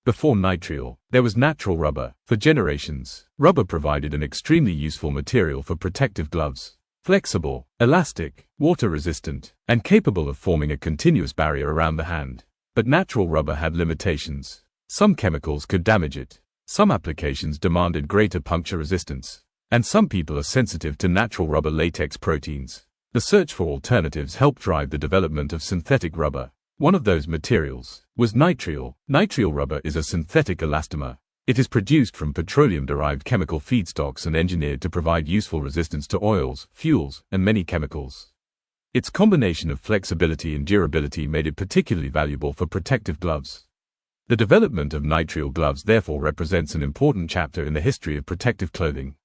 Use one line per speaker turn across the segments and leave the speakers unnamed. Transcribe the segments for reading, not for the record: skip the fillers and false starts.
Before nitrile, there was natural rubber. For generations, rubber provided an extremely useful material for protective gloves. Flexible, elastic, water-resistant, and capable of forming a continuous barrier around the hand. But natural rubber had limitations. Some chemicals could damage it. Some applications demanded greater puncture resistance. And some people are sensitive to natural rubber latex proteins. The search for alternatives helped drive the development of synthetic rubber. One of those materials was nitrile. Nitrile rubber is a synthetic elastomer. It is produced from petroleum-derived chemical feedstocks and engineered to provide useful resistance to oils, fuels, and many chemicals. Its combination of flexibility and durability made it particularly valuable for protective gloves. The development of nitrile gloves therefore represents an important chapter in the history of protective clothing.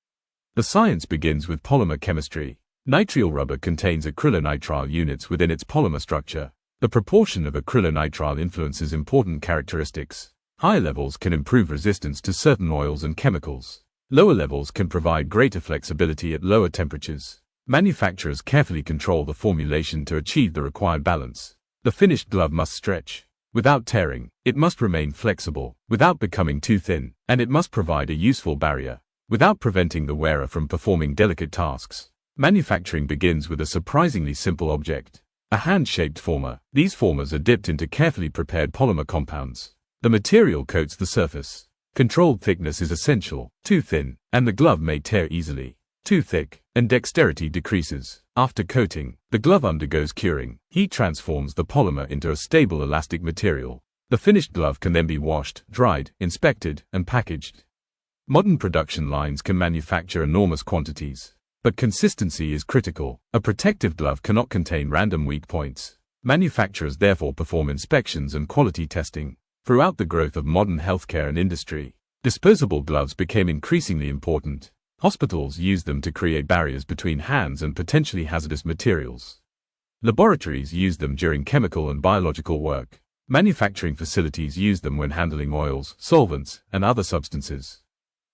The science begins with polymer chemistry. Nitrile rubber contains acrylonitrile units within its polymer structure. The proportion of acrylonitrile influences important characteristics. High levels can improve resistance to certain oils and chemicals. Lower levels can provide greater flexibility at lower temperatures. Manufacturers carefully control the formulation to achieve the required balance. The finished glove must stretch without tearing. It must remain flexible without becoming too thin, and it must provide a useful barrier without preventing the wearer from performing delicate tasks. Manufacturing begins with a surprisingly simple object. A hand-shaped former. These formers are dipped into carefully prepared polymer compounds. The material coats the surface. Controlled thickness is essential. Too thin, and the glove may tear easily. Too thick, and dexterity decreases. After coating, the glove undergoes curing. Heat transforms the polymer into a stable elastic material. The finished glove can then be washed, dried, inspected, and packaged. Modern production lines can manufacture enormous quantities. But consistency is critical. A protective glove cannot contain random weak points. Manufacturers therefore perform inspections and quality testing. Throughout the growth of modern healthcare and industry, disposable gloves became increasingly important. Hospitals used them to create barriers between hands and potentially hazardous materials. Laboratories used them during chemical and biological work. Manufacturing facilities used them when handling oils, solvents, and other substances.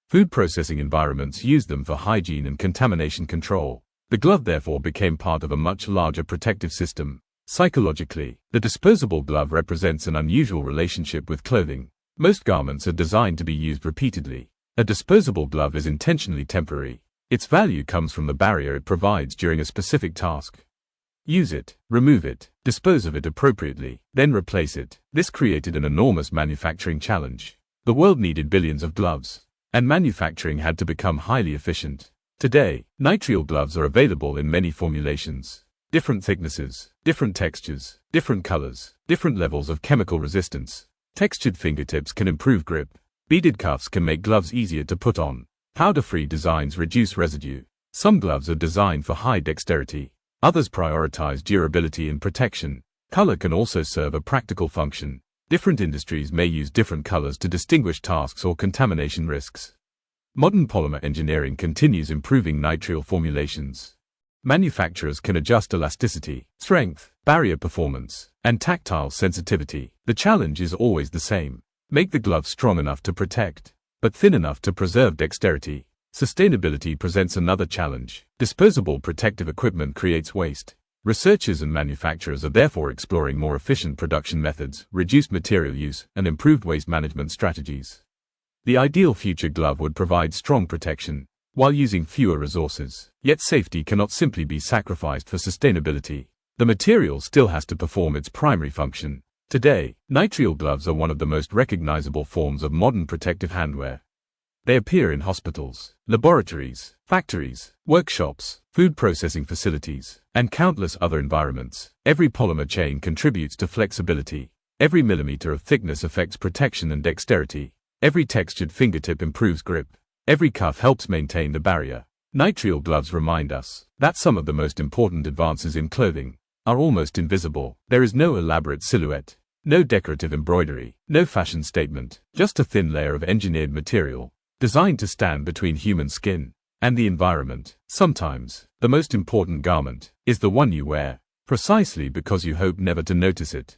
Food processing environments used them for hygiene and contamination control. The glove therefore became part of a much larger protective system. Psychologically, the disposable glove represents an unusual relationship with clothing. Most garments are designed to be used repeatedly. A disposable glove is intentionally temporary. Its value comes from the barrier it provides during a specific task. Use it, remove it, dispose of it appropriately, then replace it. This created an enormous manufacturing challenge. The world needed billions of gloves, and manufacturing had to become highly efficient. Today, nitrile gloves are available in many formulations. Different thicknesses, different textures, different colors, different levels of chemical resistance. Textured fingertips can improve grip. Beaded cuffs can make gloves easier to put on. Powder-free designs reduce residue. Some gloves are designed for high dexterity. Others prioritize durability and protection. Color can also serve a practical function. Different industries may use different colors to distinguish tasks or contamination risks. Modern polymer engineering continues improving nitrile formulations. Manufacturers can adjust elasticity, strength, barrier performance, and tactile sensitivity. The challenge is always the same. Make the glove strong enough to protect, but thin enough to preserve dexterity. Sustainability presents another challenge. Disposable protective equipment creates waste. Researchers and manufacturers are therefore exploring more efficient production methods, reduced material use, and improved waste management strategies. The ideal future glove would provide strong protection, while using fewer resources. Yet safety cannot simply be sacrificed for sustainability. The material still has to perform its primary function. Today, nitrile gloves are one of the most recognizable forms of modern protective handwear. They appear in hospitals, laboratories, factories, workshops, food processing facilities, and countless other environments. Every polymer chain contributes to flexibility. Every millimeter of thickness affects protection and dexterity. Every textured fingertip improves grip. Every cuff helps maintain the barrier. Nitrile gloves remind us that some of the most important advances in clothing are almost invisible. There is no elaborate silhouette, no decorative embroidery, no fashion statement, just a thin layer of engineered material, designed to stand between human skin and the environment. Sometimes, the most important garment is the one you wear, precisely because you hope never to notice it.